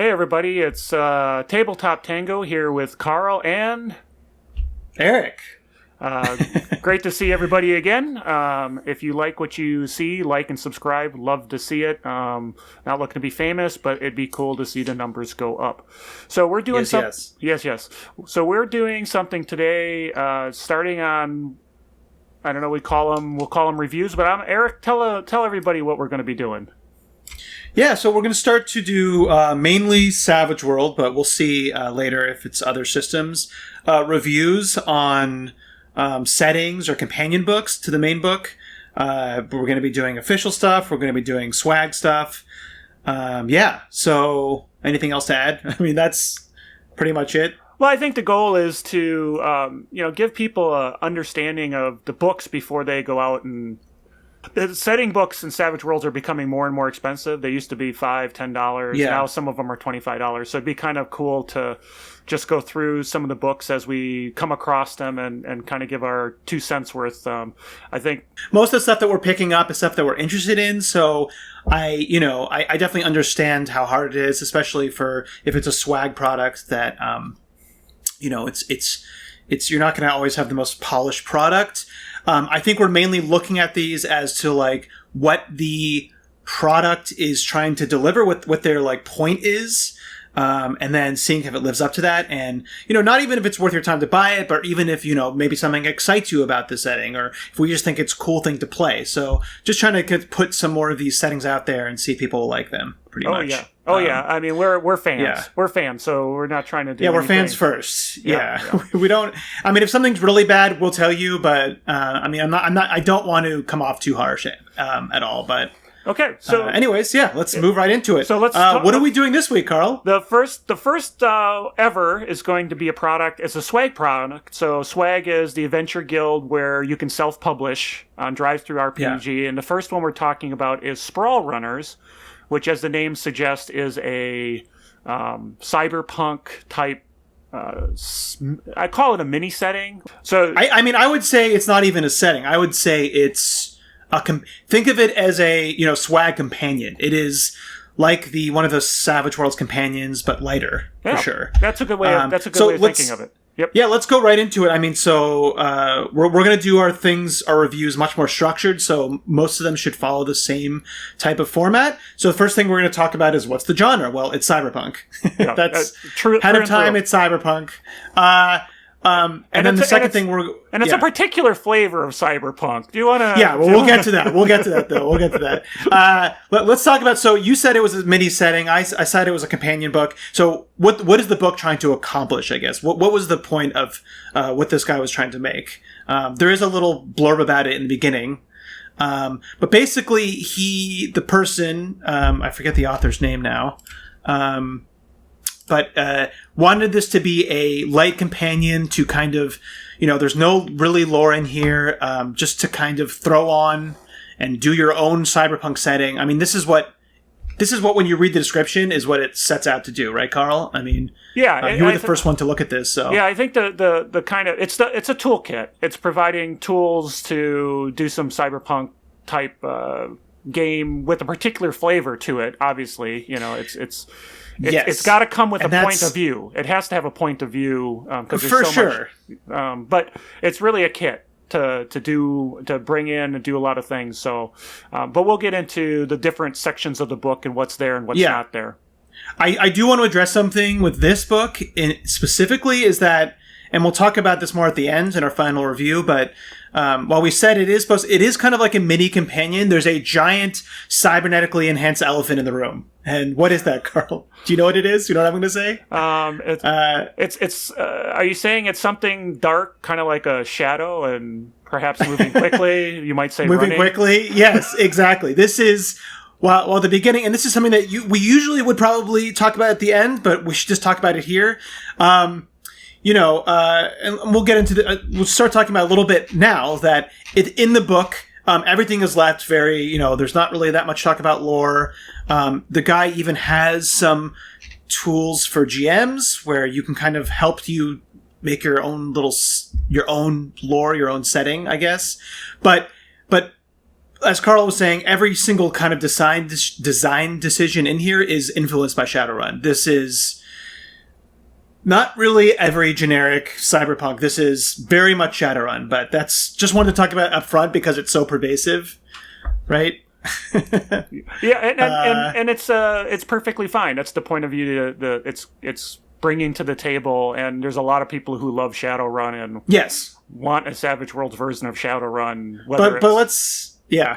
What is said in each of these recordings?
Hey everybody, it's Tabletop Tango here with Carl and Eric. Great to see everybody again. If you like what you see, like and subscribe. Love to see it. Not looking to be famous, but it'd be cool to see the numbers go up. So we're doing Yes. So we're doing something today, starting on, I don't know, we'll call them reviews, but Eric, tell everybody what we're going to be doing. Yeah, so we're going to start to do mainly Savage World, but we'll see later if it's other systems. Reviews on settings or companion books to the main book. We're going to be doing official stuff. We're going to be doing swag stuff. So anything else to add? I mean, that's pretty much it. Well, I think the goal is to give people an understanding of the books before they go out and... The setting books in Savage Worlds are becoming more and more expensive. They used to be $5, $10. Yeah. Now some of them are $25. So it'd be kind of cool to just go through some of the books as we come across them and kind of give our 2 cents worth. I think most of the stuff that we're picking up is stuff that we're interested in. So I definitely understand how hard it is, especially for if it's a swag product that, it's you're not going to always have the most polished product. I think we're mainly looking at these as to like what the product is trying to deliver, what their like point is, and then seeing if it lives up to that. And not even if it's worth your time to buy it, but even if maybe something excites you about the setting, or if we just think it's a cool thing to play. So just trying to put some more of these settings out there and see if people like them. Pretty much. Yeah. Yeah. I mean, we're fans. Yeah. We're fans, so we're not trying to do. Yeah, we're fans first. Yeah. We don't. I mean, if something's really bad, we'll tell you. But I don't want to come off too harsh at all. But okay. So, anyways, let's move right into it. So let's. What are we doing this week, Carl? The first ever is going to be a product. It's a swag product. So swag is the adventure guild where you can self-publish on Drive-Thru RPG, and the first one we're talking about is Sprawlrunners, which, as the name suggests, is a cyberpunk type. I call it a mini setting. So I would say it's not even a setting. I would say it's think of it as a swag companion. It is like one of the Savage Worlds companions, but lighter for sure. That's a good way. That's a good way of thinking of it. Yep. Yeah, let's go right into it. I mean, so we're going to do our reviews much more structured, so most of them should follow the same type of format. So the first thing we're going to talk about is what's the genre? Well, it's cyberpunk. Yeah, that's true. Ahead of time, it's cyberpunk. And then the second thing it's a particular flavor of cyberpunk. Do you want to? Yeah, well, we'll get to that. We'll get to that, though. We'll get to that. Let's talk about. So you said it was a mini setting. I said it was a companion book. So what is the book trying to accomplish? I guess what was the point of what this guy was trying to make? There is a little blurb about it in the beginning, but basically the person I forget the author's name now. But wanted this to be a light companion to kind of, there's no really lore in here, just to kind of throw on and do your own cyberpunk setting. I mean, this is what when you read the description is what it sets out to do, right, Carl? I mean, yeah, you were the first one to look at this, so yeah, I think the kind of it's a toolkit. It's providing tools to do some cyberpunk type game with a particular flavor to it. Obviously, it's got to come with a point of view. It has to have a point of view because there's so sure. Much. But it's really a kit to bring in and do a lot of things. So, but we'll get into the different sections of the book and what's there and what's not there. I do want to address something with this book specifically is that, and we'll talk about this more at the end in our final review, but while we said it is kind of like a mini companion, there's a giant cybernetically enhanced elephant in the room. And what is that, Carl? Do you know what it is? You know what I'm going to say? It's. Are you saying it's something dark, kind of like a shadow, and perhaps moving quickly? You might say moving running. Quickly. Yes, exactly. This is the beginning, and this is something that we usually would probably talk about at the end, but we should just talk about it here. And we'll get into we'll start talking about a little bit now that in the book. Everything is left very, there's not really that much talk about lore. The guy even has some tools for GMs where you can kind of help you make your own lore, your own setting, I guess. But as Carl was saying, every single kind of design decision in here is influenced by Shadowrun. This is not really every generic cyberpunk. This is very much Shadowrun, but that's just wanted to talk about up front because it's so pervasive, right? Yeah, and it's perfectly fine. That's the point of view it's bringing to the table, and there's a lot of people who love Shadowrun and want a Savage Worlds version of Shadowrun. But let's go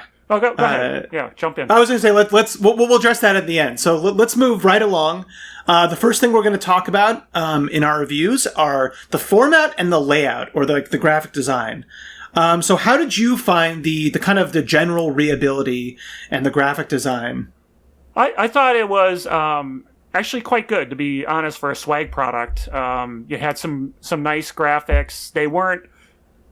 ahead. Jump in. I was going to say we'll address that at the end. So let's move right along. The first thing we're going to talk about in our reviews are the format and the layout, or the graphic design. So how did you find the kind of the general readability and the graphic design? I thought it was actually quite good, to be honest, for a swag product. You had some nice graphics. They weren't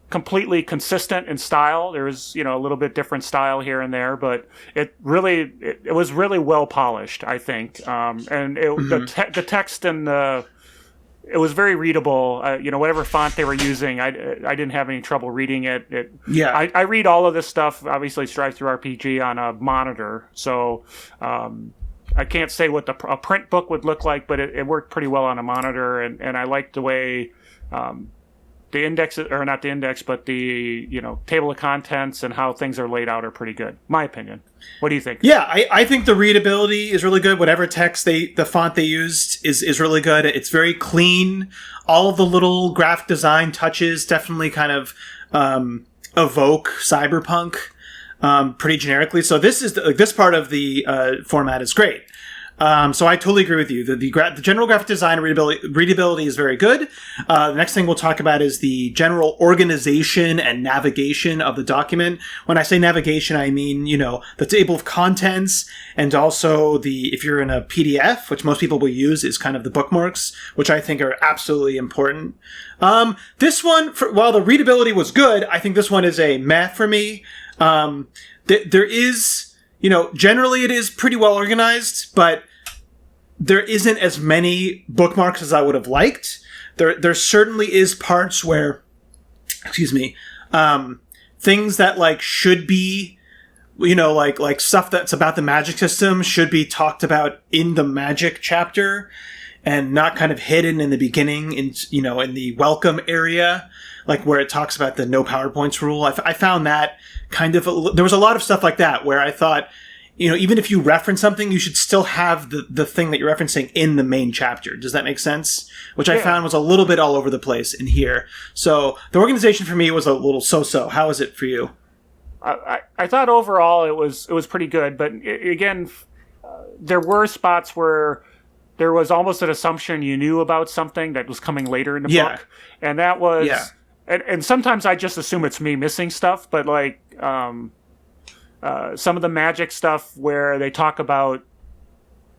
completely consistent in style. There was, a little bit different style here and there, but it was really well polished, I think. And the text and it was very readable. Whatever font they were using, I didn't have any trouble reading it. I read all of this stuff, obviously, Strive Through RPG on a monitor, so I can't say what a print book would look like, but it worked pretty well on a monitor, and I liked the way the index, or not the index, but the table of contents and how things are laid out are pretty good. My opinion. What do you think? Yeah, I think the readability is really good. Whatever text the font they used is really good. It's very clean. All of the little graphic design touches definitely kind of evoke cyberpunk pretty generically. So this part of the format is great. So I totally agree with you. The general graphic design and readability is very good. The next thing we'll talk about is the general organization and navigation of the document. When I say navigation, I mean, the table of contents, and also if you're in a PDF, which most people will use, is kind of the bookmarks, which I think are absolutely important. This one, while the readability was good, I think this one is a meh for me. There is, generally it is pretty well organized, but there isn't as many bookmarks as I would have liked. There certainly is parts where, things that should be, like stuff that's about the magic system should be talked about in the magic chapter and not kind of hidden in the beginning in the welcome area, like where it talks about the no PowerPoints rule. I found that kind of, there was a lot of stuff like that where I thought, even if you reference something, you should still have the thing that you're referencing in the main chapter. Does that make sense? Which I found was a little bit all over the place in here. So the organization for me was a little so-so. How is it for you? I thought overall it was pretty good, but again, there were spots where there was almost an assumption you knew about something that was coming later in the book, and that was, and sometimes I just assume it's me missing stuff, but some of the magic stuff where they talk about,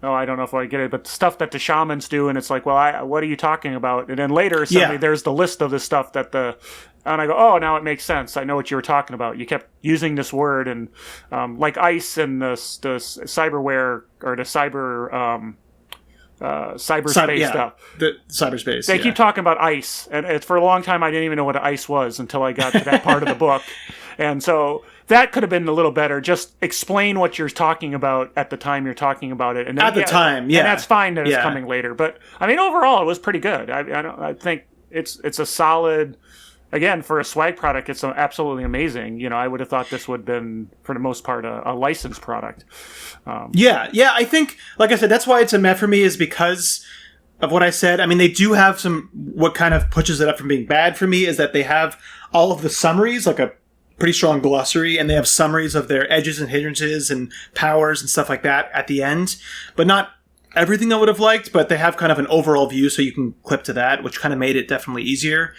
I don't know if I get it, but stuff that the shamans do, and it's like, well, what are you talking about? And then later, suddenly there's the list of the stuff and I go, oh, now it makes sense. I know what you were talking about. You kept using this word, and like ice and the cyberware, or the cyberspace stuff. The cyberspace. They keep talking about ice, and for a long time I didn't even know what ice was until I got to that part of the book, and so that could have been a little better. Just explain what you're talking about at the time you're talking about it, and then, and that's fine that it's coming later. But I mean, overall, it was pretty good. I think it's a solid. Again, for a swag product, it's absolutely amazing. I would have thought this would have been, for the most part, a licensed product. I think, like I said, that's why it's a meh for me, is because of what I said. I mean, they do have what kind of pushes it up from being bad for me is that they have all of the summaries, like a pretty strong glossary, and they have summaries of their edges and hindrances and powers and stuff like that at the end, but not everything I would have liked, but they have kind of an overall view so you can clip to that, which kind of made it definitely easier.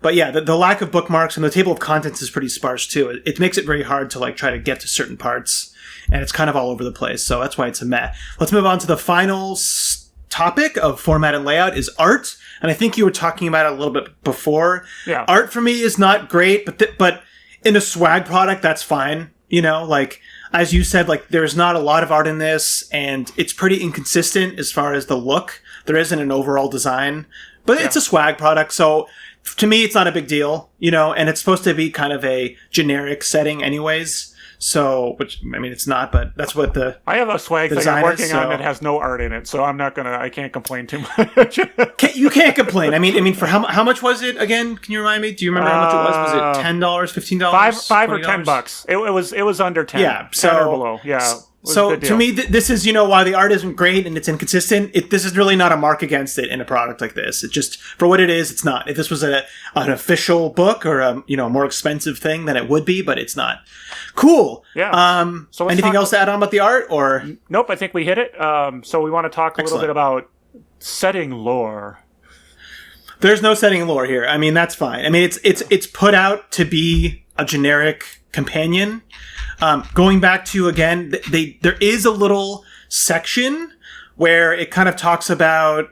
But yeah, the lack of bookmarks and the table of contents is pretty sparse too. It makes it very hard to try to get to certain parts, and it's kind of all over the place. So that's why it's a meh. Let's move on to the final topic of format and layout is art. And I think you were talking about it a little bit before. Yeah. Art for me is not great, but in a swag product, that's fine. As you said, there's not a lot of art in this, and it's pretty inconsistent as far as the look. There isn't an overall design, but it's a swag product. So to me, it's not a big deal, and it's supposed to be kind of a generic setting anyways. So, which, I mean, it's not, but that's what I have a swag thing I'm working on that has no art in it, so I can't complain too much. You can't complain. I mean, for how much was it again? Can you remind me? Do you remember how much it was? Was it $10, $15? $5 or $10. It was under 10. Yeah, 10 or below. Yeah. So to me, this is, while the art isn't great and it's inconsistent, this is really not a mark against it in a product like this. It just, for what it is, it's not. If this was an official book or a more expensive thing, then it would be, but it's not. Cool. Yeah. So anything else to add on about the art, or? Nope, I think we hit it. So we want to talk a little bit about setting lore. There's no setting lore here. I mean, that's fine. I mean, it's put out to be a generic companion. Going back to, again, there is a little section where it kind of talks about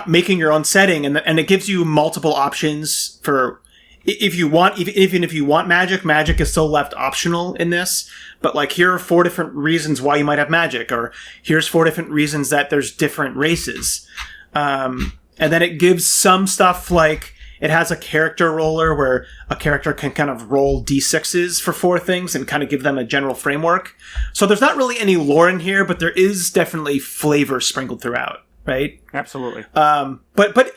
making your own setting, and it gives you multiple options for if you want. Even if you want magic is still left optional in this. But like, here are 4 different reasons why you might have magic, or here's 4 different reasons that there's different races, and then it gives some stuff like. It has a character roller where a character can kind of roll d6s for 4 things and kind of give them a general framework. So there's not really any lore in here, but there is definitely flavor sprinkled throughout, right? Absolutely. But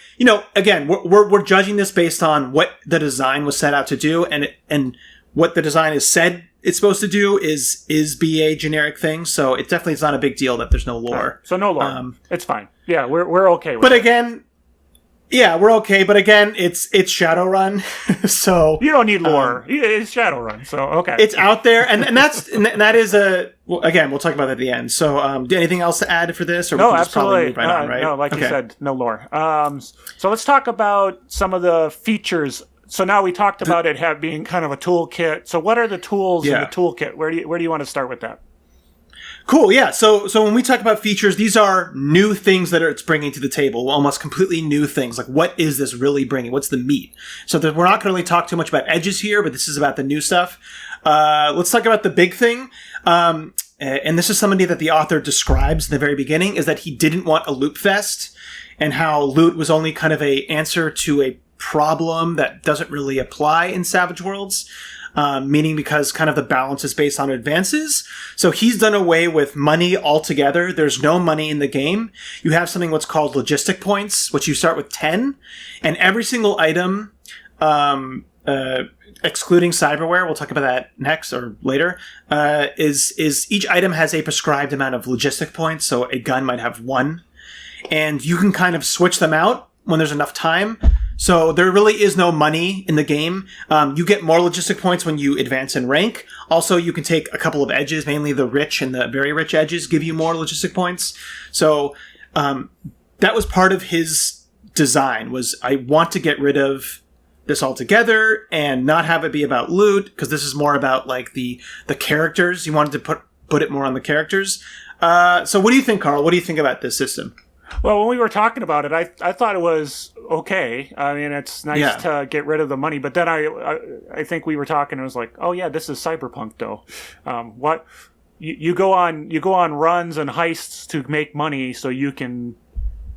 again, we're judging this based on what the design was set out to do, and what the design is said it's supposed to do is be a generic thing. So it definitely is not a big deal that there's no lore. Right. So no lore. It's fine. Yeah, we're okay with it. But again. Yeah, we're okay, but again, it's Shadowrun, so you don't need lore. It's Shadowrun, so okay. It's out there, and that is again, we'll talk about that at the end. So, anything else to add for this, or no, we can just absolutely. probably move right on, right? No, like you said, no lore. So let's talk about some of the features. So now we talked about it being kind of a toolkit. So what are the tools in the toolkit? Where do you want to start with that? Cool, yeah. So when we talk about features, these are new things that it's bringing to the table, almost completely new things. Like, what is this really bringing? What's the meat? So we're not going to really talk too much about edges here, but this is about the new stuff. Let's talk about the big thing. And this is somebody that the author describes in the very beginning, is that he didn't want a loot fest, and how loot was only kind of a answer to a problem that doesn't really apply in Savage Worlds. Meaning because kind of the balance is based on advances. So he's done away with money altogether. There's no money in the game. You have something what's called logistic points, which you start with 10. And every single item, excluding cyberware, we'll talk about that next or later, is each item has a prescribed amount of logistic points. So a gun might have 1. And you can kind of switch them out when there's enough time. So there really is no money in the game. You get more logistic points when you advance in rank. Also, you can take a couple of edges, mainly the rich and the very rich edges give you more logistic points. So that was part of his design, was I want to get rid of this altogether and not have it be about loot, because this is more about like the characters. You wanted to put it more on the characters. So what do you think, Carl? What do you think about this system? Well, when we were talking about it, I thought it was okay. I mean, it's nice to get rid of the money, but then I think we were talking and it was like, oh yeah, this is cyberpunk though. What you go on runs and heists to make money so you can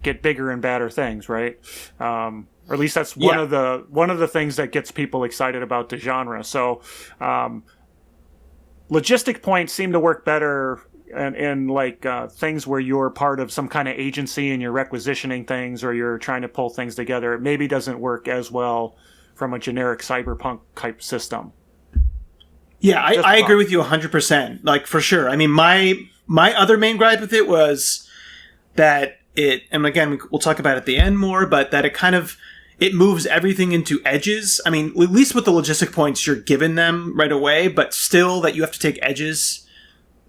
get bigger and badder things, right? Or at least that's one of the things that gets people excited about the genre. So logistic points seem to work better and like things where you're part of some kind of agency and you're requisitioning things or you're trying to pull things together. It maybe doesn't work as well from a generic cyberpunk type system. Yeah, I agree with you 100%. Like, for sure. I mean, my other main gripe with it was that and again, we'll talk about it at the end more, but that it moves everything into edges. I mean, at least with the logistic points, you're given them right away, but still that you have to take edges.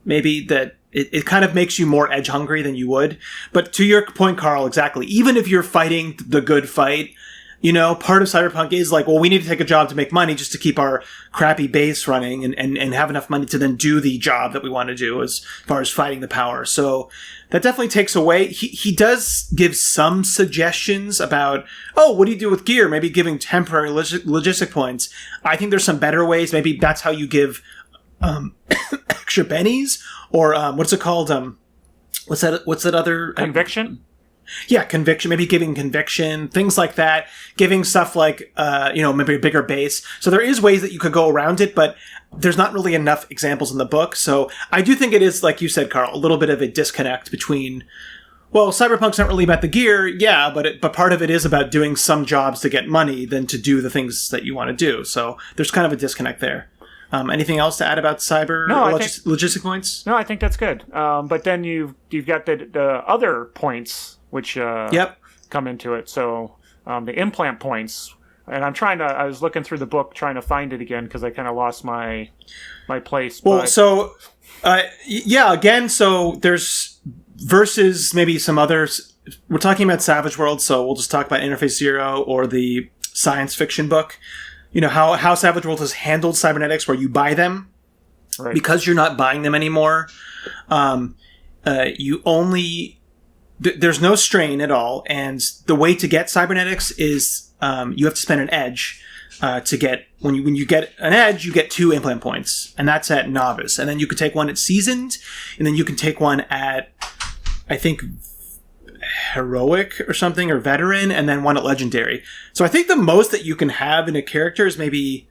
Maybe that it kind of makes you more edge hungry than you would. But to your point, Carl, exactly. Even if you're fighting the good fight, part of Cyberpunk is like, well, we need to take a job to make money just to keep our crappy base running and have enough money to then do the job that we want to do as far as fighting the power. So that definitely takes away. He does give some suggestions about, what do you do with gear? Maybe giving temporary logistic points. I think there's some better ways. Maybe that's how you give extra bennies, or what's it called? What's that other conviction? Yeah, conviction, maybe giving conviction, things like that, giving stuff like, maybe a bigger base. So there is ways that you could go around it, but there's not really enough examples in the book. So I do think it is, like you said, Carl, a little bit of a disconnect between, well, Cyberpunk's not really about the gear, yeah, but part of it is about doing some jobs to get money than to do the things that you want to do. So there's kind of a disconnect there. Anything else to add about logistic points? No, I think that's good. But then you've got the other points which come into it. So the implant points, and I was looking through the book trying to find it again because I kind of lost my place. Well, so again, so there's versus maybe some others. We're talking about Savage World, so we'll just talk about Interface Zero or the science fiction book. How Savage World has handled cybernetics, where you buy them. Right. Because you're not buying them anymore. There's no strain at all. And the way to get cybernetics is, you have to spend an edge, to get, when you get an edge, you get 2 implant points. And that's at novice. And then you can take one at seasoned, and then you can take one at, I think, heroic or something, or veteran, and then one at legendary. So I think the most that you can have in a character is maybe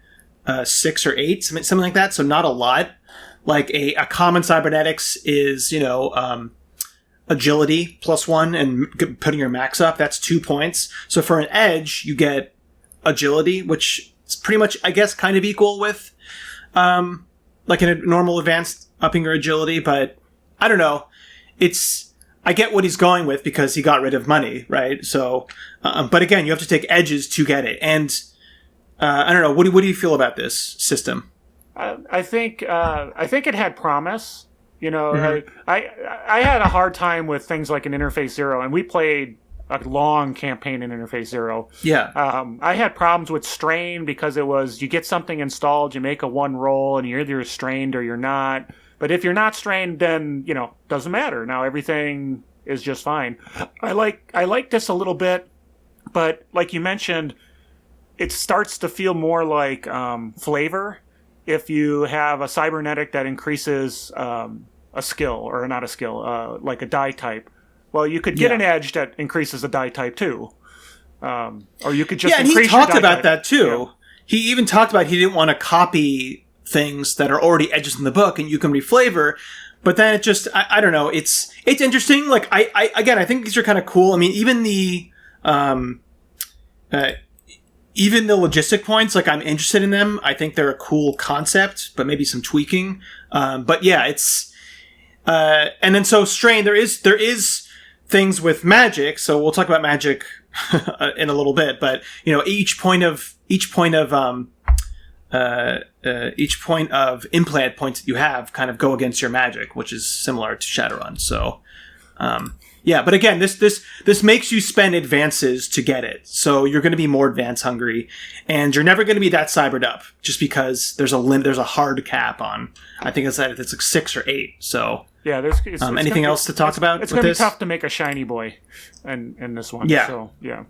6 or 8, something like that. So not a lot. Like a common cybernetics is, agility +1 and putting your max up. That's 2 points. So for an edge, you get agility, which is pretty much, I guess, kind of equal with like in a normal advanced upping your agility. But I don't know. I get what he's going with because he got rid of money, right? So, but again, you have to take edges to get it. And I don't know. What do you feel about this system? I think it had promise. Mm-hmm. I had a hard time with things like an Interface Zero, and we played a long campaign in Interface Zero. Yeah. I had problems with strain because it was, you get something installed, you make a 1 roll, and you're either strained or you're not. But if you're not strained, then, doesn't matter. Now everything is just fine. I like this a little bit, but like you mentioned, it starts to feel more like flavor if you have a cybernetic that increases a skill, or not a skill, like a die type. Well, you could get an edge that increases a die type too. Or you could just increase your die type. Yeah, and he talked about that too. Yeah. He even talked about he didn't want to copy things that are already edges in the book, and you can reflavor. But then it just, I don't know. It's interesting. Like I think these are kind of cool. I mean, even the logistic points, like, I'm interested in them. I think they're a cool concept, but maybe some tweaking. But yeah, it's, and then so strain, there is things with magic. So we'll talk about magic in a little bit, but each point of implant points that you have kind of go against your magic, which is similar to Shadowrun. So, but again, this makes you spend advances to get it. So you're going to be more advance hungry, and you're never going to be that cybered up just because there's a hard cap on, I think it's like 6 or 8. So yeah, anything else to talk about? It's going to be tough to make a shiny boy in this one. Yeah. So yeah.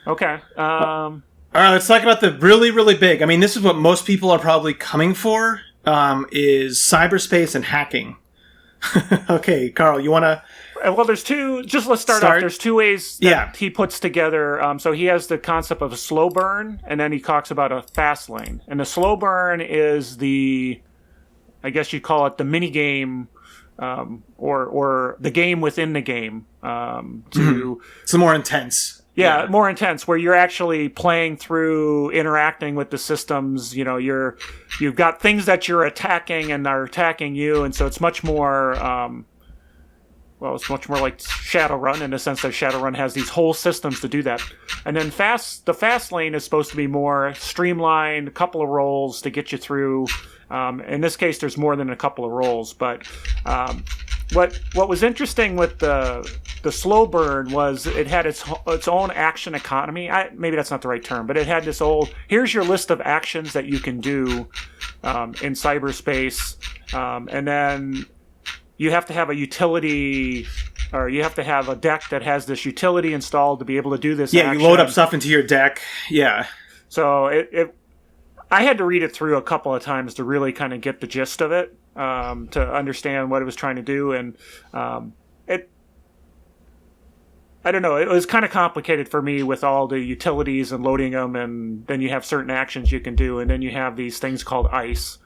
Okay. All right, let's talk about the really, really big. I mean, this is what most people are probably coming for, is cyberspace and hacking. Okay, Carl, you want to... Well, there's two... let's start off. There's 2 ways that he puts together. So he has the concept of a slow burn, and then he talks about a fast lane. And the slow burn is I guess you call it the mini game, or the game within the game. It's more intense. Yeah, more intense, where you're actually playing through, interacting with the systems. You've got things that you're attacking and are attacking you, and so it's much more. It's much more like Shadowrun in the sense that Shadowrun has these whole systems to do that. And then the fast lane is supposed to be more streamlined, a couple of rolls to get you through. In this case, there's more than a couple of rolls, but what was interesting with the slow burn was it had its own action economy. Maybe that's not the right term, but it had this here's your list of actions that you can do in cyberspace, and then you have to have a utility, or you have to have a deck that has this utility installed to be able to do this action. You load up stuff into your deck. Yeah. So I had to read it through a couple of times to really kind of get the gist of it, to understand what it was trying to do, and I don't know. It was kind of complicated for me with all the utilities and loading them, and then you have certain actions you can do, and then you have these things called ICE,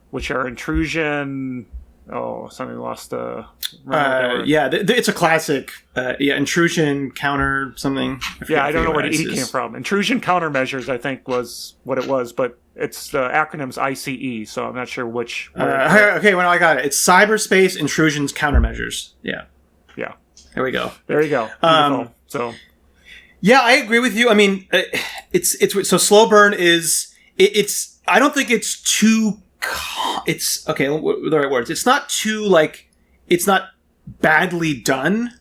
which are intrusion. Oh, something lost the. It's a classic. Intrusion counter something. I don't know where the E came from. Intrusion countermeasures, I think, was what it was, but it's the acronym's ICE, so I'm not sure which. Okay, well, I got it. It's cyberspace intrusions countermeasures. Yeah. There we go. There you go. So. Yeah, I agree with you. I mean, it's so slow burn is it's. I don't think it's too. It's okay. The right words. It's not too it's not badly done.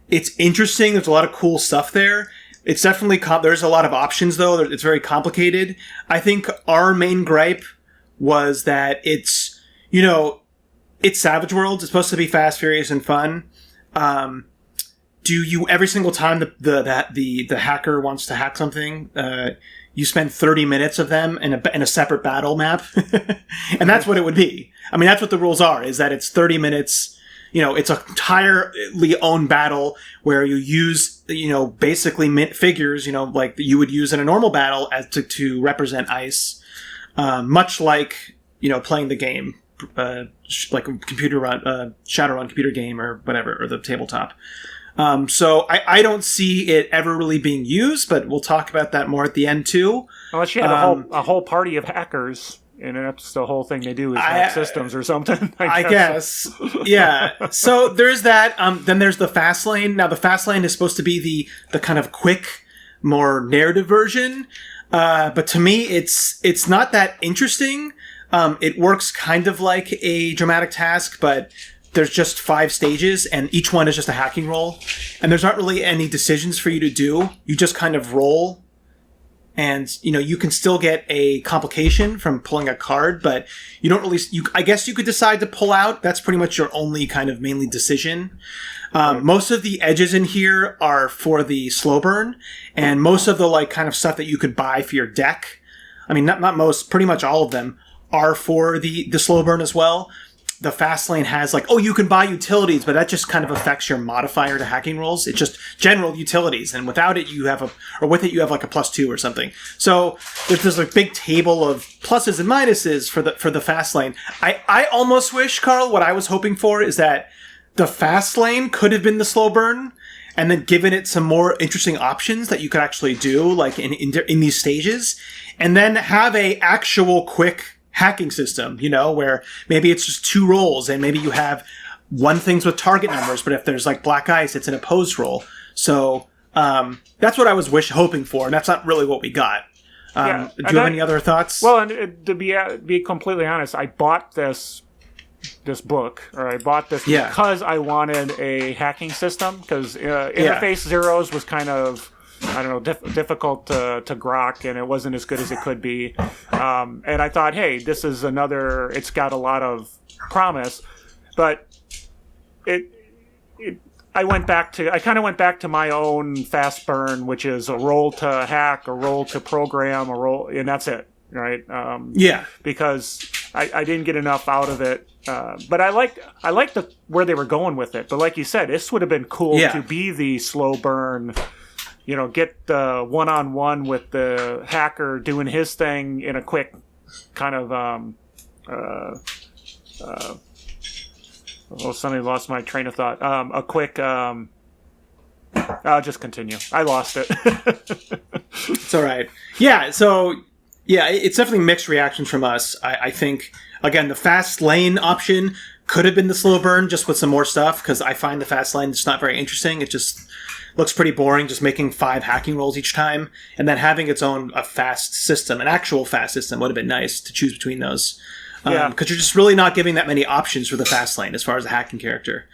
It's interesting. There's a lot of cool stuff there. It's definitely there's a lot of options though. It's very complicated. I think our main gripe was that it's Savage Worlds. It's supposed to be fast, furious, and fun. Do you every single time the hacker wants to hack something? You spend 30 minutes of them in a separate battle map. And that's what it would be. I mean, that's what the rules are, is that it's 30 minutes, it's an entirely own battle where you use, basically figures, like you would use in a normal battle as to represent ICE. Much like, playing the game, like a Shadowrun computer game or whatever, or the tabletop. So I don't see it ever really being used, but we'll talk about that more at the end too. Unless you had a whole party of hackers, and that's the whole thing they do is hack systems or something. I guess. Yeah. So there's that. Then there's the fast lane. Now the fast lane is supposed to be the kind of quick, more narrative version. But to me, it's not that interesting. It works kind of like a dramatic task, but there's just 5 stages, and each one is just a hacking roll. And there's not really any decisions for you to do. You just kind of roll. And, you can still get a complication from pulling a card, but you don't really... I guess you could decide to pull out. That's pretty much your only kind of mainly decision. Most of the edges in here are for the slow burn, and most of the, kind of stuff that you could buy for your deck... I mean, not most, pretty much all of them are for the slow burn as well. The fast lane has you can buy utilities, but that just kind of affects your modifier to hacking rolls. It's just general utilities, and without it you have with it you have a +2 or something. So there's a big table of pluses and minuses for the fast lane. I almost wish, Carl, what I was hoping for is that the fast lane could have been the slow burn, and then given it some more interesting options that you could actually do, in these stages, and then have a actual quick hacking system, where maybe it's just 2 rolls, and maybe you have one things with target numbers, but if there's black ice, it's an opposed roll. So that's what I was hoping for, and that's not really what we got. Do you have any other thoughts? Well, and to be completely honest, I bought this book, or I bought this because I wanted a hacking system, because Interface Zeros was kind of, I don't know, difficult to grok, and it wasn't as good as it could be. And I thought, hey, this is it's got a lot of promise, but I kind of went back to my own fast burn, which is a roll to hack, a roll to program, a roll, and that's it, right? Because I didn't get enough out of it. But I liked where they were going with it. But like you said, this would have been cool to be the slow burn. Get the one-on-one with the hacker doing his thing in a quick kind of somebody lost my train of thought. A quick I'll just continue. I lost it. It's all right. Yeah, so it's definitely mixed reactions from us. I think, again, the fast lane option could have been the slow burn, just with some more stuff, because I find the fast lane just not very interesting. It just looks pretty boring, just making 5 hacking rolls each time, and then having its own fast system, an actual fast system, would have been nice to choose between those. Because you're just really not giving that many options for the fast lane as far as the hacking character.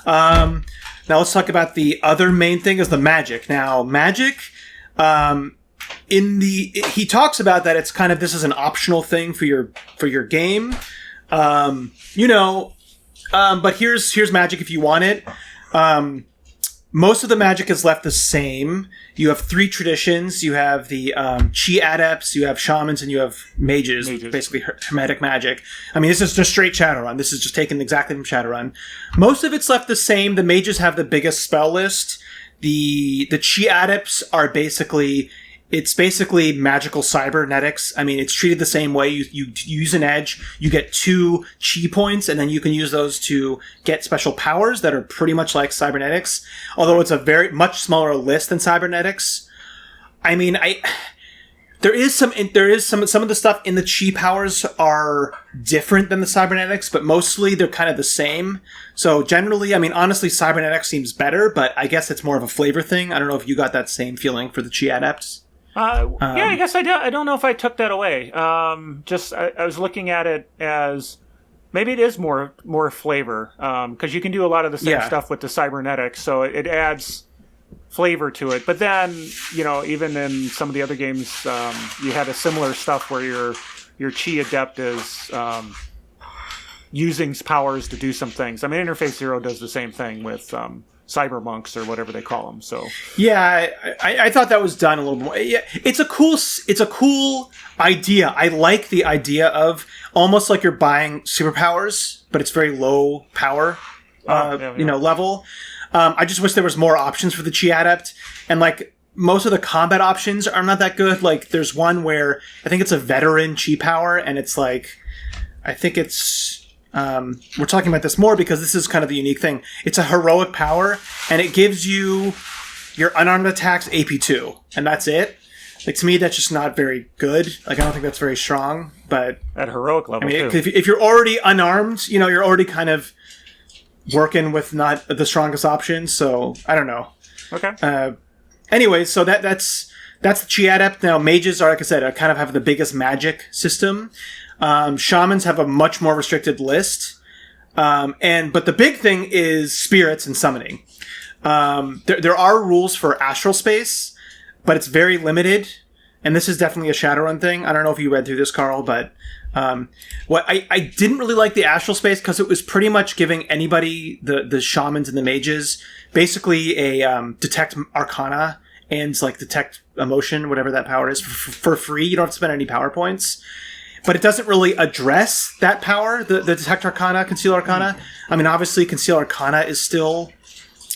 Now let's talk about the other main thing, is the magic. Now, magic, he talks about that it's kind of, this is an optional thing for your game. But here's magic if you want it. Most of the magic is left the same. You have 3 traditions. You have the chi adepts, you have shamans, and you have mages. Basically hermetic magic. I mean, this is just straight Shadowrun. This is just taken exactly from Shadowrun. Most of it's left the same. The mages have the biggest spell list. the chi adepts are basically magical cybernetics. I mean, it's treated the same way. You use an edge, you get 2 chi points, and then you can use those to get special powers that are pretty much like cybernetics, although it's a very much smaller list than cybernetics. I mean, there is some of the stuff in the chi powers are different than the cybernetics, but mostly they're kind of the same. So generally, I mean, honestly, cybernetics seems better, but I guess it's more of a flavor thing. I don't know if you got that same feeling for the chi adepts. Yeah, I guess I don't know if I took that away. I was looking at it as maybe it is more flavor, because you can do a lot of the same stuff with the cybernetics, so it adds flavor to it. But then, even in some of the other games, you had a similar stuff where your chi adept is using powers to do some things. I mean, Interface Zero does the same thing with cyber monks or whatever they call them. So yeah, I thought that was done a little more. Yeah, it's a cool idea. I like the idea of almost like you're buying superpowers, but it's very low power, level. I just wish there was more options for the chi adept, and like most of the combat options are not that good. Like there's one where I think it's a veteran chi power, and it's like I think it's. We're talking about this more because this is kind of the unique thing. It's a heroic power, and it gives you your unarmed attacks AP2, and that's it. Like to me, that's just not very good. Like I don't think that's very strong. But at heroic level, I mean, too. If you're already unarmed, you're already kind of working with not the strongest options. So I don't know. Okay. Anyway, so that's the chi adept. Now mages are, like I said, kind of have the biggest magic system. Shamans have a much more restricted list. But the big thing is spirits and summoning. There are rules for astral space, but it's very limited. And this is definitely a Shadowrun thing. I don't know if you read through this, Carl, but what I didn't really like the astral space because it was pretty much giving anybody, the shamans and the mages, basically a detect arcana and like detect emotion, whatever that power is, for free. You don't have to spend any power points. But it doesn't really address that power, the Detect Arcana, Conceal Arcana. I mean, obviously, Conceal Arcana is still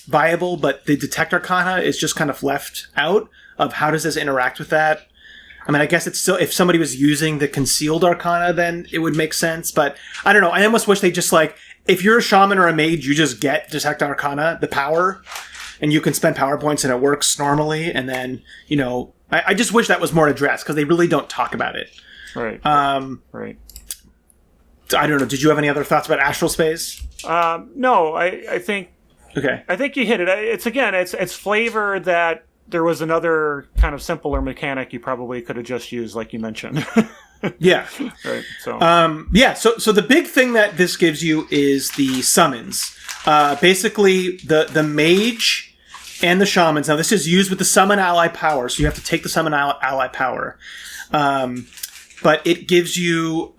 viable, but the Detect Arcana is just kind of left out of how does this interact with that. I mean, I guess it's still, if somebody was using the Concealed Arcana, then it would make sense. But I don't know. I almost wish they just like, if you're a shaman or a mage, you just get Detect Arcana, the power, and you can spend power points and it works normally. And then, I just wish that was more addressed because they really don't talk about it. Right. Right. I don't know. Did you have any other thoughts about astral space? No, I think. Okay. I think you hit it. It's flavor that there was another kind of simpler mechanic you probably could have just used, like you mentioned. Yeah. Right. So. So the big thing that this gives you is the summons. Basically, the mage and the shamans. Now, this is used with the summon ally power, so you have to take the summon ally power. But it gives you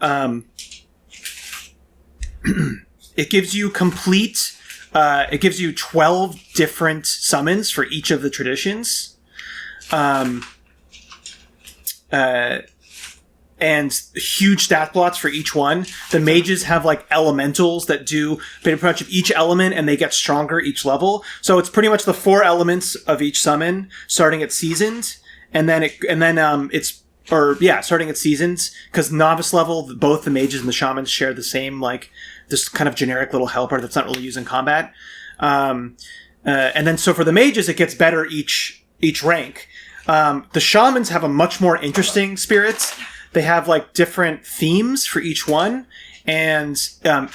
complete. It gives you 12 different summons for each of the traditions, and huge stat plots for each one. The mages have like elementals that do pretty much of each element, and they get stronger each level. So it's pretty much the 4 elements of each summon, starting at seasoned, starting at seasons, because novice level, both the mages and the shamans share the same, like, this kind of generic little helper that's not really used in combat. And then, so for the mages, it gets better each rank. The shamans have a much more interesting spirits. They have, like, different themes for each one, and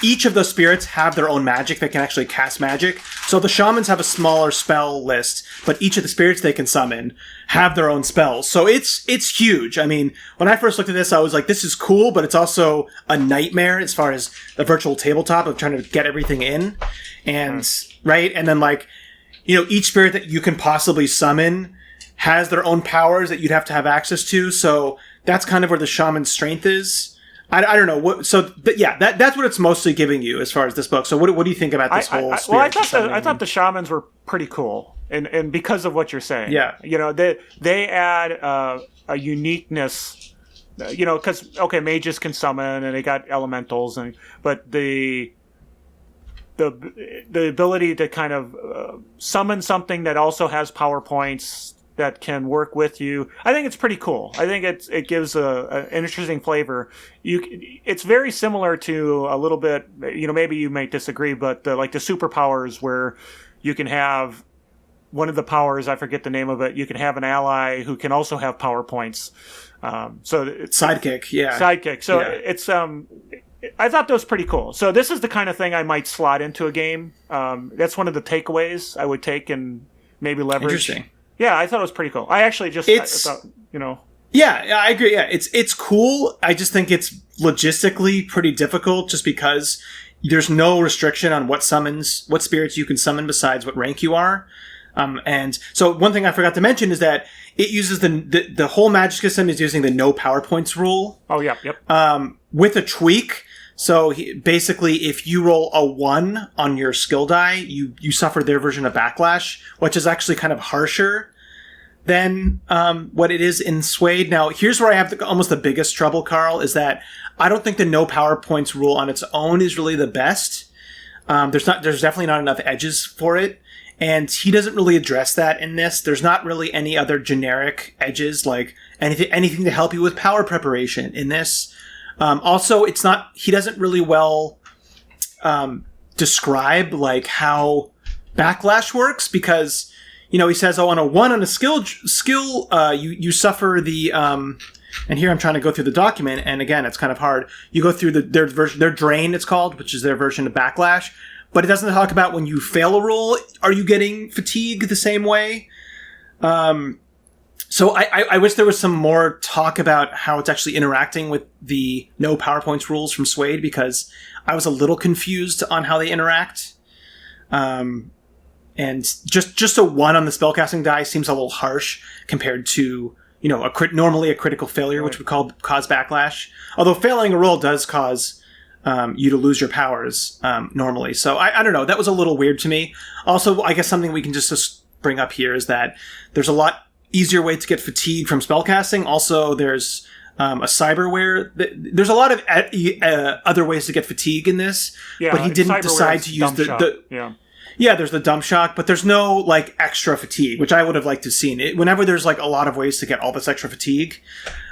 each of those spirits have their own magic. They can actually cast magic. So the shamans have a smaller spell list, but each of the spirits they can summon have their own spells. So it's huge. I mean, when I first looked at this, I was like, this is cool, but it's also a nightmare as far as the virtual tabletop of trying to get everything in. And, right? And then, like, each spirit that you can possibly summon has their own powers that you'd have to have access to. So that's kind of where the shaman's strength is. I don't know. That's what it's mostly giving you as far as this book. So what do you think about this whole spirit? Well, I thought the shamans were pretty cool, and because of what you're saying, yeah, they add a uniqueness, because mages can summon and they got elementals, but the the ability to kind of summon something that also has power points that can work with you. I think it's pretty cool. I think it gives an interesting flavor. It's very similar to a little bit, maybe you may disagree, but like the superpowers where you can have one of the powers, I forget the name of it, you can have an ally who can also have power points. So it's Sidekick, yeah. Sidekick. So it's I thought that was pretty cool. So this is the kind of thing I might slot into a game. That's one of the takeaways I would take and maybe leverage. Interesting. Yeah, I thought it was pretty cool. I actually just I thought, Yeah, I agree. Yeah, it's cool. I just think it's logistically pretty difficult just because there's no restriction on what spirits you can summon besides what rank you are. And so one thing I forgot to mention is that it uses the whole magic system is using the no PowerPoints rule. Oh, yeah, yep. With a tweak. So basically, if you roll a 1 on your skill die, you suffer their version of backlash, which is actually kind of harsher than what it is in Suede. Now, here's where I have almost the biggest trouble, Carl, is that I don't think the no PowerPoints rule on its own is really the best. There's definitely not enough edges for it. And he doesn't really address that in this. There's not really any other generic edges, like anything to help you with power preparation in this. Also, he doesn't really well describe like how backlash works because, he says, on a 1 on a skill, you suffer the, and here I'm trying to go through the document, and again, it's kind of hard. You go through their version, their drain, it's called, which is their version of backlash. But it doesn't talk about when you fail a roll, are you getting fatigue the same way? So I wish there was some more talk about how it's actually interacting with the no PowerPoints rules from Suede because I was a little confused on how they interact. And just a 1 on the spellcasting die seems a little harsh compared to, normally a critical failure, which would cause backlash. Although failing a roll does cause you to lose your powers normally. So I don't know. That was a little weird to me. Also, I guess something we can just bring up here is that there's a lot easier way to get fatigue from spellcasting. Also, there's a Cyberware. There's a lot of other ways to get fatigue in this, but he didn't decide to use there's the dump shock, but there's no like extra fatigue, which I would have liked to have seen. Whenever there's like a lot of ways to get all this extra fatigue,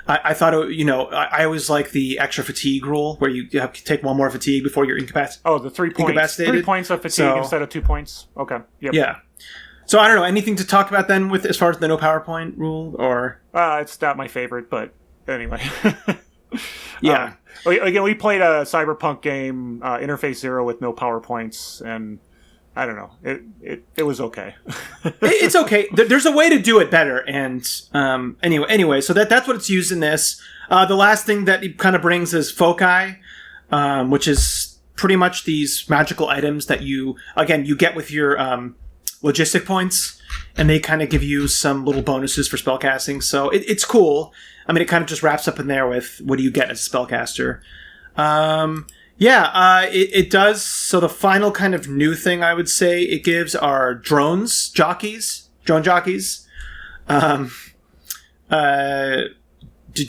I thought, I always like the extra fatigue rule where you have to take 1 more fatigue before you're incapacitated. Oh, the 3 points. Incapacitated. 3 points of fatigue instead of 2 points. Okay. Yep. Yeah. So I don't know. Anything to talk about then with as far as the no PowerPoint rule or? It's not my favorite, but anyway. Yeah. Again, we played a Cyberpunk game, Interface Zero, with no PowerPoints, and I don't know. It was okay. It's okay. There's a way to do it better, and anyway, so that's what it's used in this. The last thing that it kind of brings is foci, which is pretty much these magical items that you get with your logistic points, and they kind of give you some little bonuses for spellcasting. So it's cool. I mean, it kind of just wraps up in there with what do you get as a spellcaster. It does. So the final kind of new thing I would say it gives are drone jockeys. Did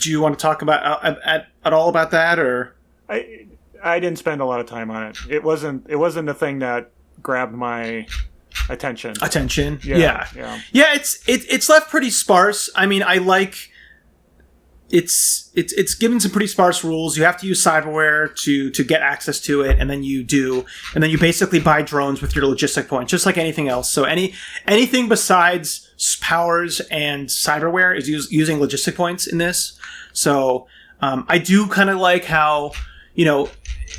you want to talk about at all about that, or? I didn't spend a lot of time on it. It wasn't the thing that grabbed my attention. Yeah. It's left pretty sparse. I mean, I like. It's given some pretty sparse rules. You have to use Cyberware to get access to it, and then you basically buy drones with your logistic points, just like anything else. So anything besides powers and Cyberware is using logistic points in this. So I do kind of like how,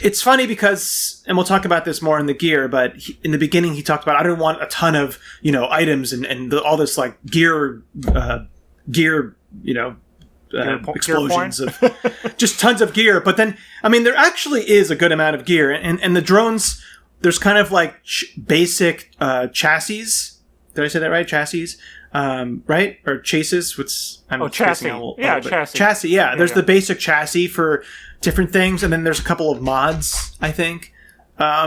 it's funny because, and we'll talk about this more in the gear, but in the beginning he talked about, I don't want a ton of, items and all this like gear, explosions of just tons of gear. But then, I mean, there actually is a good amount of gear, and the drones, there's kind of like basic chassis. Did I say that right? Chassis, right? Or chases? Chassis. Chassis. Yeah. There's the basic chassis for different things, and then there's a couple of mods, I think.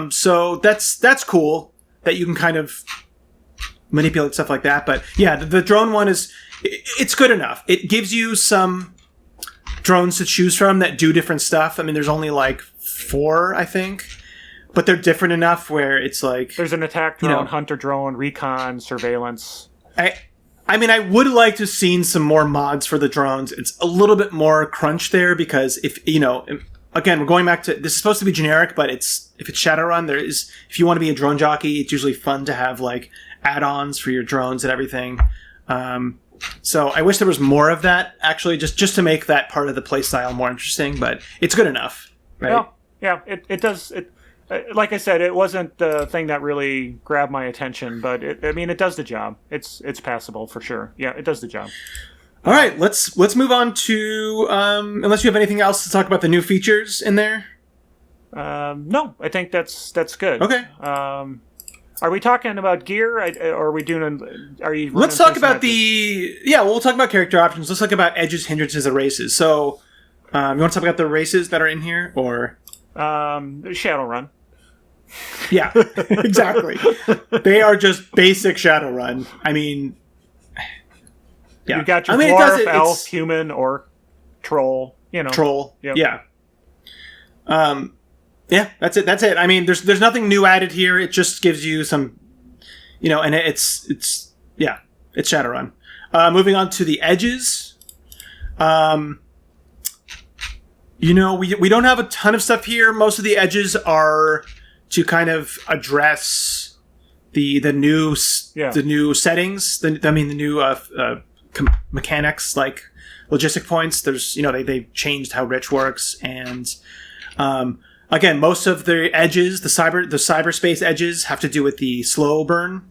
So that's cool that you can kind of manipulate stuff like that. But yeah, the drone one it's good enough. It gives you some drones to choose from that do different stuff. I mean, there's only like 4, I think. but they're different enough where it's like there's an attack drone, hunter drone, recon, surveillance. I mean, I would like to have seen some more mods for the drones. It's a little bit more crunch there because if again, we're going back to this is supposed to be generic, but if it's Shadowrun, if you want to be a drone jockey, it's usually fun to have like add-ons for your drones and everything. So I wish there was more of that actually, just to make that part of the playstyle more interesting. But it's good enough, right? Well, yeah, it does. Like I said, it wasn't the thing that really grabbed my attention, but it does the job. It's passable for sure. Yeah, it does the job. All right, let's move on to unless you have anything else to talk about the new features in there. No, I think that's good. Okay. Are we talking about gear? Or are we doing? Are you? Let's talk about we'll talk about character options. Let's talk about edges, hindrances, and races. So, you want to talk about the races that are in here, or Shadowrun? Yeah, exactly. They are just basic Shadowrun. I mean, yeah. You got your dwarf, elf, human, orc, troll. Troll. Yep. Yeah. Yeah, that's it. I mean, there's nothing new added here. It just gives you some, and it's Shadowrun. Moving on to the edges. We don't have a ton of stuff here. Most of the edges are to kind of address the new settings. The new mechanics like logistic points. There's they changed how rich works, and again, most of the edges, the cyberspace edges, have to do with the slow burn.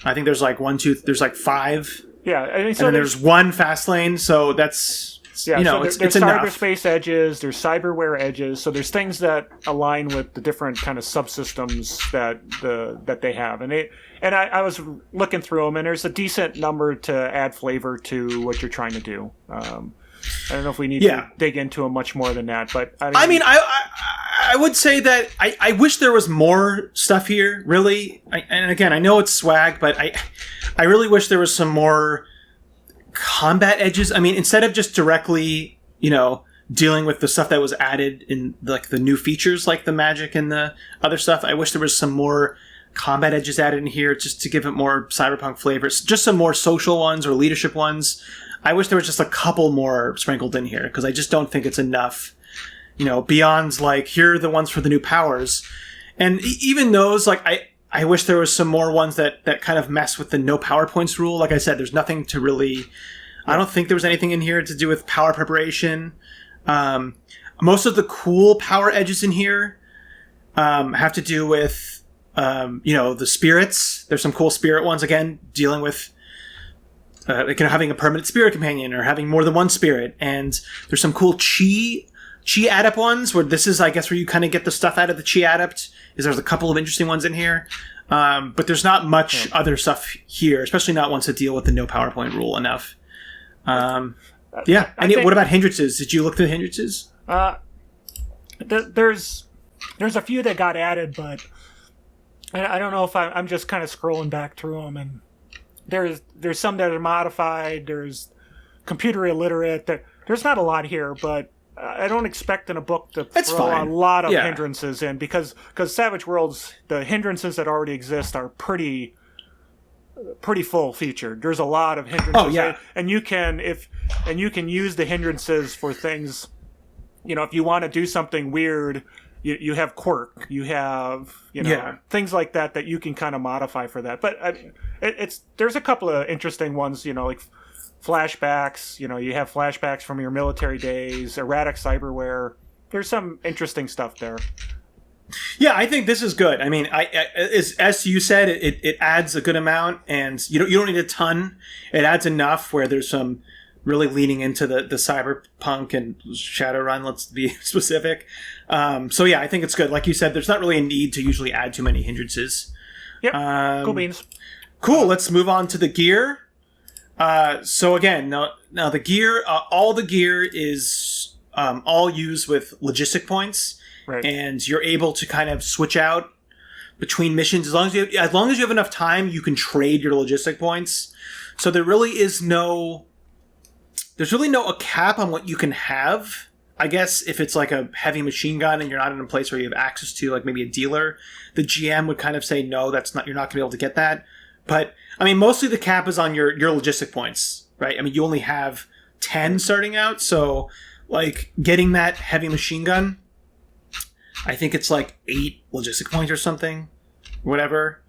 I think there's like there's like 5. Yeah, and then there's one fast lane. So that's it's there's enough. cyberspace edges, there's cyberware edges. So there's things that align with the different kind of subsystems that they have, and I was looking through them, and there's a decent number to add flavor to what you're trying to do. I don't know if we need to dig into them much more than that, but I would say that I wish there was more stuff here, really. And again, I know it's swag, but I really wish there was some more combat edges. I mean, instead of just directly, dealing with the stuff that was added in like the new features, like the magic and the other stuff, I wish there was some more combat edges added in here just to give it more cyberpunk flavors. Just some more social ones or leadership ones. I wish there was just a couple more sprinkled in here because I just don't think it's enough. Beyond like, here are the ones for the new powers. And even those, like, I wish there was some more ones that kind of mess with the no power points rule. Like I said, there's nothing to really... I don't think there was anything in here to do with power preparation. Most of the cool power edges in here have to do with, the spirits. There's some cool spirit ones, again, dealing with having a permanent spirit companion or having more than one spirit. And there's some cool chi adept ones where this is, I guess, where you kind of get the stuff out of the chi adept. There's a couple of interesting ones in here. But there's not much other stuff here, especially not ones that deal with the no PowerPoint rule enough. What about hindrances? Did you look through the hindrances? There's a few that got added, but I don't know if I'm just kind of scrolling back through them, and there's some that are modified. There's computer illiterate. There's not a lot here, but I don't expect in a book to throw a lot of hindrances in because Savage Worlds, the hindrances that already exist are pretty full featured. There's a lot of hindrances. Oh yeah, and you can use the hindrances for things. If you want to do something weird, you have quirk, you have things like that you can kind of modify for that. But there's a couple of interesting ones. Like flashbacks. You have flashbacks from your military days. Erratic cyberware. There's some interesting stuff there. Yeah, I think this is good. I mean, as you said, it adds a good amount, and you don't need a ton. It adds enough where there's some really leaning into the cyberpunk and Shadowrun. Let's be specific. So yeah, I think it's good. Like you said, there's not really a need to usually add too many hindrances. Yep. Cool beans. Cool. Let's move on to the gear. So again, now the gear, all the gear is all used with logistic points. Right. And you're able to kind of switch out between missions as long as you have enough time. You can trade your logistic points. So there's really no a cap on what you can have. I guess if it's like a heavy machine gun and you're not in a place where you have access to like maybe a dealer, the GM would kind of say, no, that's not, you're not going to be able to get that. But I mean, mostly the cap is on your logistic points, right? I mean, you only have 10 starting out. So like getting that heavy machine gun, I think it's like 8 logistic points or something, whatever.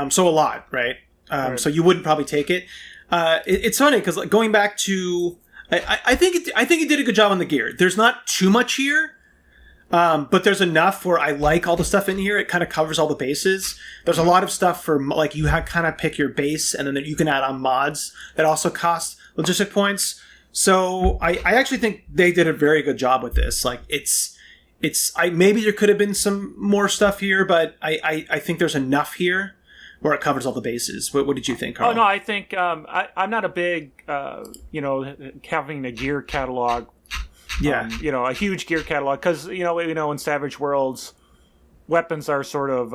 So a lot, right? Right. So you wouldn't probably take it. It's funny because like going back to, I think it did a good job on the gear. There's not too much here, but there's enough where I like all the stuff in here. It kind of covers all the bases. There's a lot of stuff for like you kind of pick your base, and then you can add on mods that also cost logistic points. So I actually think they did a very good job with this. Like maybe there could have been some more stuff here, but I think there's enough here where it covers all the bases. What did you think, Carl? Oh, no, I think I'm not a big, having a gear catalog. Yeah. A huge gear catalog. Because, in Savage Worlds, weapons are sort of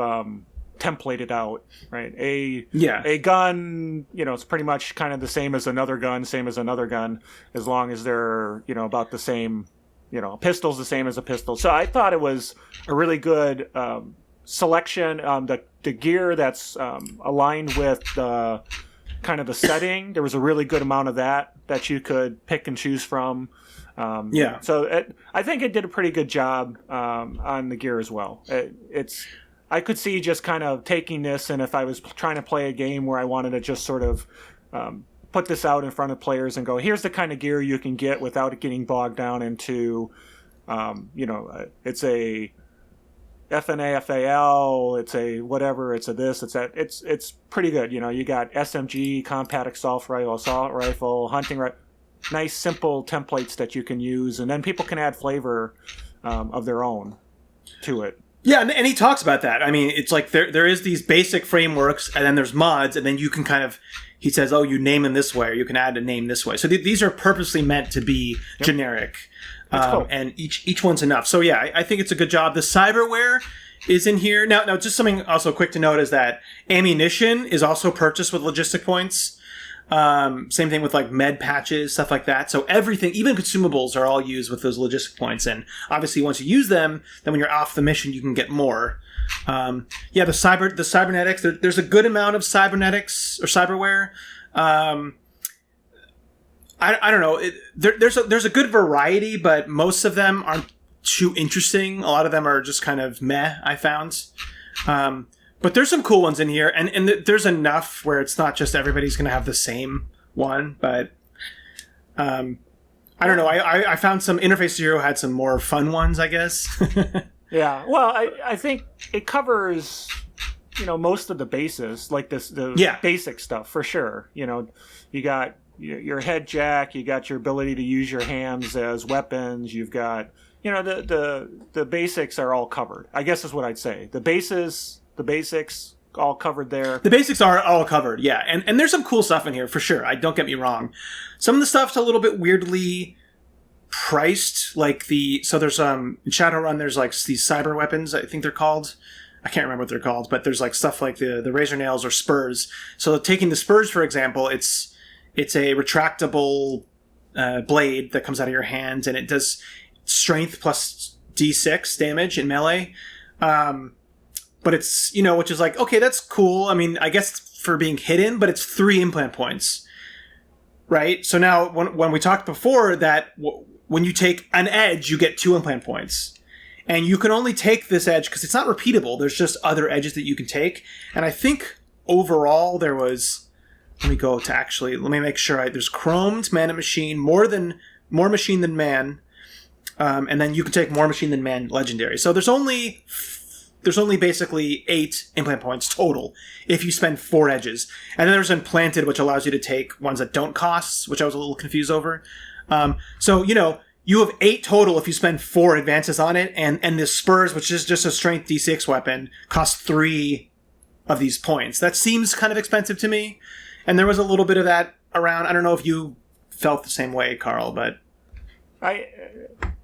templated out, right? A gun, it's pretty much kind of the same as another gun, as long as they're, about the same, a pistol's the same as a pistol. So I thought it was a really good selection. The gear that's aligned with the kind of the setting, there was a really good amount of that you could pick and choose from. So I think it did a pretty good job on the gear as well. I could see just kind of taking this, and if I was trying to play a game where I wanted to just sort of put this out in front of players and go, here's the kind of gear you can get without it getting bogged down into, it's a FNA, FAL, it's a whatever, it's a this, it's that. It's pretty good. You got SMG, compact assault rifle, hunting rifle. Nice, simple templates that you can use, and then people can add flavor of their own to it. Yeah, and he talks about that. I mean, it's like there is these basic frameworks, and then there's mods, and then you can kind of, he says, oh, you name them this way, or you can add a name this way. So these are purposely meant to be generic. Cool. And each one's enough. So yeah, I think it's a good job. The cyberware is in here. Now just something also quick to note is that ammunition is also purchased with logistic points. Same thing with like med patches, stuff like that. So everything, even consumables, are all used with those logistic points. And obviously once you use them, then when you're off the mission, you can get more. The cybernetics, there's a good amount of cybernetics or cyberware. I don't know. There's a good variety, but most of them aren't too interesting. A lot of them are just kind of meh, I found. But there's some cool ones in here, and there's enough where it's not just everybody's going to have the same one. But I don't know. I found some Interface Zero had some more fun ones, I guess. Yeah. Well, I think it covers most of the bases, like basic stuff for sure. You got your head jack, you got your ability to use your hands as weapons, you've got the basics are all covered, I guess is what I'd say. The basics all covered there. The basics are all covered, yeah. And there's some cool stuff in here for sure. Don't get me wrong. Some of the stuff's a little bit weirdly priced, like so there's in Shadowrun there's like these cyber weapons, I think they're called. I can't remember what they're called, but there's like stuff like the razor nails or spurs. So taking the spurs, for example, it's a retractable blade that comes out of your hand, and it does strength plus D6 damage in melee. But it's, which is like, okay, that's cool. I mean, I guess for being hidden, but it's 3 implant points, right? So now when we talked before that when you take an edge, you get 2 implant points. And you can only take this edge because it's not repeatable. There's just other edges that you can take. And I think overall there was... Let me make sure. There's chromed, man and machine, more machine than man, and then you can take more machine than man legendary. So there's only basically 8 implant points total if you spend 4 edges. And then there's implanted, which allows you to take ones that don't cost, which I was a little confused over. So you have 8 total if you spend 4 advances on it, and the spurs, which is just a strength D6 weapon, costs 3 of these points. That seems kind of expensive to me. And there was a little bit of that around. I don't know if you felt the same way, Carl, but I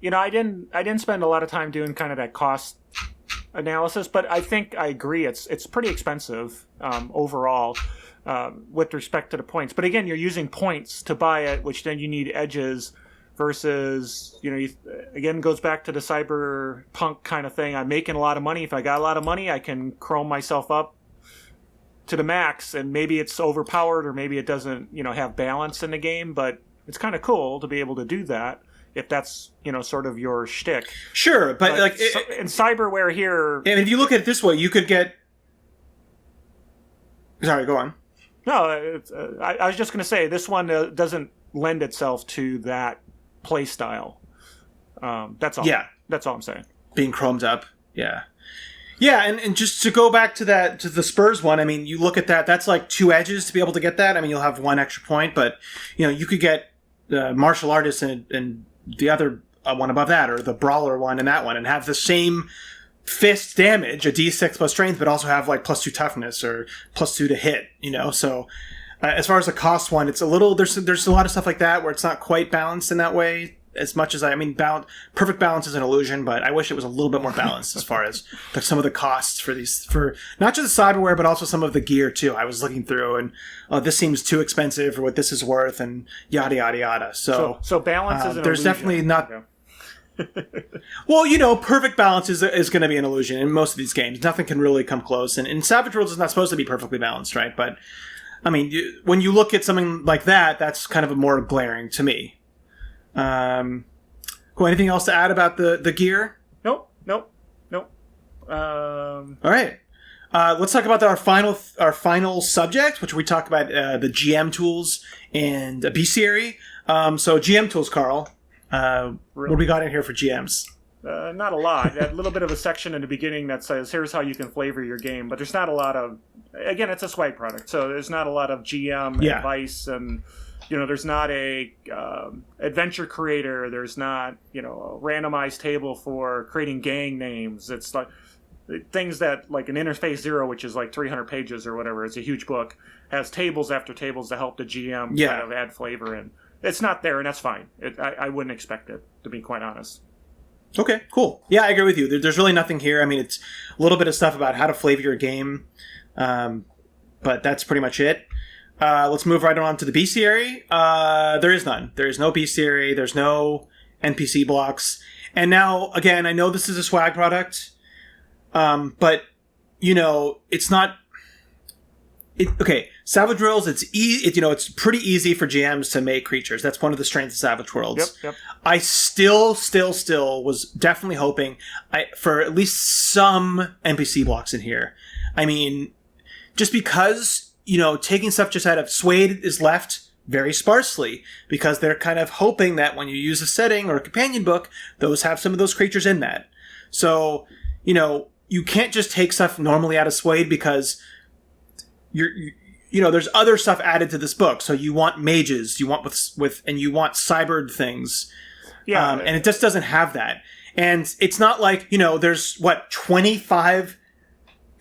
didn't spend a lot of time doing kind of that cost analysis, but I think I agree. It's pretty expensive overall with respect to the points. But again, you're using points to buy it, which then you need edges versus, again, goes back to the cyberpunk kind of thing. I'm making a lot of money. If I got a lot of money, I can chrome myself up to the max, and maybe it's overpowered or maybe it doesn't, have balance in the game, but it's kind of cool to be able to do that if that's, sort of your shtick. Sure, but like... in Cyberware here... And if you look at it this way, you could get... Sorry, go on. No, I was just going to say, this one doesn't lend itself to that play style. That's all. Yeah. That's all I'm saying. Being chromed up. Yeah. Yeah, and just to go back to the Spurs one, I mean, you look at that, that's like 2 edges to be able to get that. I mean, you'll have 1 extra point, but, you could get martial artists and the other one above that, or the brawler one and that one, and have the same fist damage, a d6 plus strength, but also have like +2 toughness or +2 to hit, so as far as the cost one, it's a little, there's a lot of stuff like that where it's not quite balanced in that way as much as perfect balance is an illusion, but I wish it was a little bit more balanced as far as some of the costs for not just the cyberware, but also some of the gear too. I was looking through and this seems too expensive for what this is worth, and yada yada yada. So balance is an there's illusion. Definitely not. Well, perfect balance is going to be an illusion in most of these games. Nothing can really come close, and in Savage Worlds, it's not supposed to be perfectly balanced, right? But I mean, when you look at something like that, that's kind of more glaring to me. Cool. Anything else to add about the gear? Nope. All right. Let's talk about our final subject, which we talk about the GM tools and bestiary. So GM tools, Carl. What do we got in here for GMs? Not a lot. A little bit of a section in the beginning that says, here's how you can flavor your game, but there's not a lot of, again, it's a swag product, so there's not a lot of GM advice, and there's not a adventure creator, there's not a randomized table for creating gang names. It's like things that, like an Interface Zero, which is like 300 pages or whatever, it's a huge book, has tables after tables to help the GM kind of add flavor in. It's not there, and that's fine. I wouldn't expect it, to be quite honest. Okay, cool. Yeah, I agree with you. There's really nothing here. I mean, it's a little bit of stuff about how to flavor your game, but that's pretty much it. Let's move right on to the bestiary. There is none. There is no bestiary. There's no NPC blocks. And now, again, I know this is a swag product, but, it's not... Okay, Savage Worlds, it's pretty easy for GMs to make creatures. That's one of the strengths of Savage Worlds. Yep. I still was definitely hoping for at least some NPC blocks in here. I mean, just because, taking stuff just out of Suede is left very sparsely, because they're kind of hoping that when you use a setting or a companion book, those have some of those creatures in that. So, you can't just take stuff normally out of Suede, because there's other stuff added to this book. So you want mages, you want and you want cybered things. Yeah. And it just doesn't have that. And it's not like, there's 25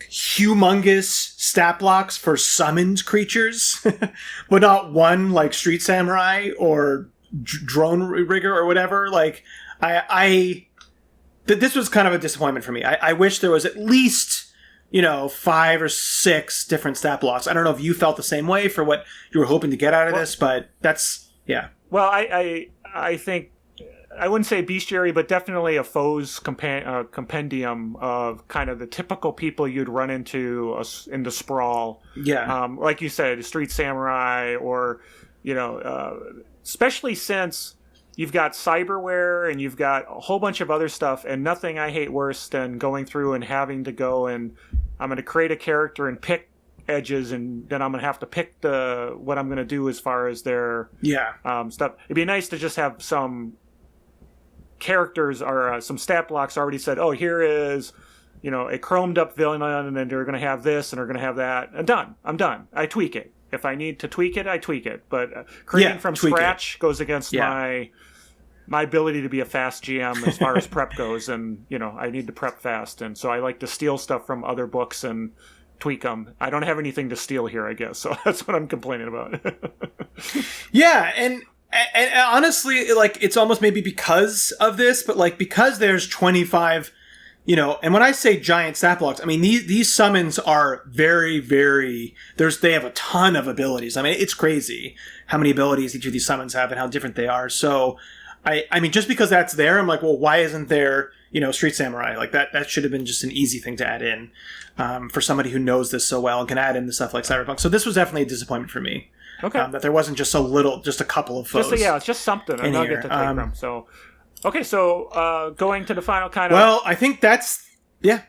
humongous stat blocks for summoned creatures, but not one like Street Samurai or Drone Rigger or whatever. Like this was kind of a disappointment for me. I wish there was at least, 5 or 6 different stat blocks. I don't know if you felt the same way for what you were hoping to get out of this, but that's, yeah. Well, I think, I wouldn't say bestiary, but definitely a foes compendium of kind of the typical people you'd run into the Sprawl. Yeah. Like you said, Street Samurai, or, especially since you've got Cyberware and you've got a whole bunch of other stuff, and nothing I hate worse than going through and having to go and I'm going to create a character and pick edges, and then I'm going to have to pick what I'm going to do as far as their stuff. It'd be nice to just have some characters or some stat blocks already said, oh, here is, a chromed up villain, and then they're going to have this and they're going to have that. And done. I'm done. I tweak it. If I need to tweak it, I tweak it. But creating from scratch goes against my ability to be a fast GM as far as prep goes, and I need to prep fast, and so I like to steal stuff from other books and tweak them. I don't have anything to steal here, I guess, so that's what I'm complaining about. Yeah, and honestly, like, it's almost maybe because of this, but like because there's 25, and when I say giant stat blocks, I mean these summons are very, very. They have a ton of abilities. I mean, it's crazy how many abilities each of these summons have and how different they are. So I mean, just because that's there, I'm like, well, why isn't there, Street Samurai? Like that should have been just an easy thing to add in for somebody who knows this so well and can add in the stuff like Cyberpunk. So this was definitely a disappointment for me. Okay. That there wasn't just just a couple of foes. It's just something, a nugget to take from. So, okay, so going to the final kind of... Well, I think that's... Yeah.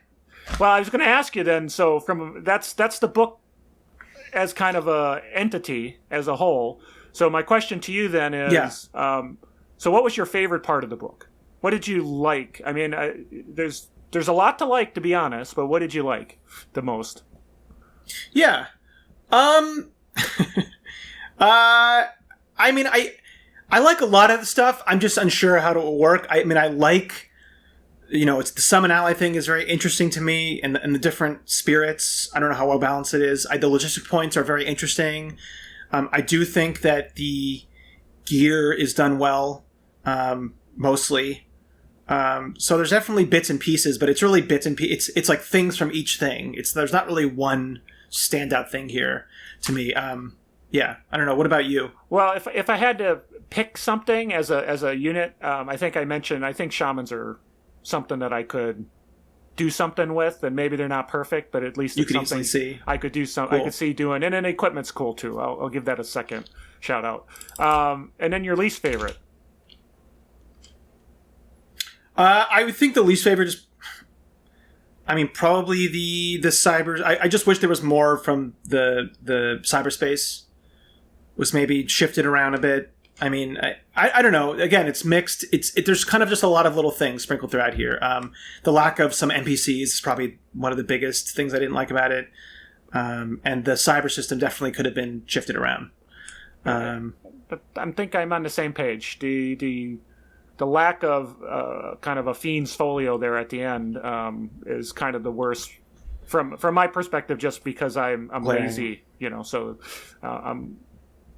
Well, I was going to ask you then, so that's the book as kind of a entity as a whole. So my question to you then is, so what was your favorite part of the book? What did you like? I mean, there's a lot to like, to be honest, but what did you like the most? Yeah. I mean, I like a lot of the stuff. I'm just unsure how it will work. I mean, I like, it's the summon ally thing is very interesting to me, and the different spirits. I don't know how well balanced it is. The logistic points are very interesting. I do think that the gear is done well, mostly. So there's definitely bits and pieces, but it's really bits and pieces. It's like things from each thing. There's not really one standout thing here to me. Yeah, I don't know. What about you? Well, if I had to pick something as a unit, I think shamans are something that I could do something with, and maybe they're not perfect, but at least you it's could something easily see. I could do some. Cool. I could see doing, and then equipment's cool too. I'll give that a second shout out. And then your least favorite. I would think the least favorite is, probably the cyber. I just wish there was more from the cyberspace. Was maybe shifted around a bit. I mean, I don't know. Again, it's mixed. There's kind of just a lot of little things sprinkled throughout here. The lack of some NPCs is probably one of the biggest things I didn't like about it. And the cyber system definitely could have been shifted around. But I think I'm on the same page. The lack of kind of a fiend's folio there at the end is kind of the worst from my perspective, just because I'm lazy, So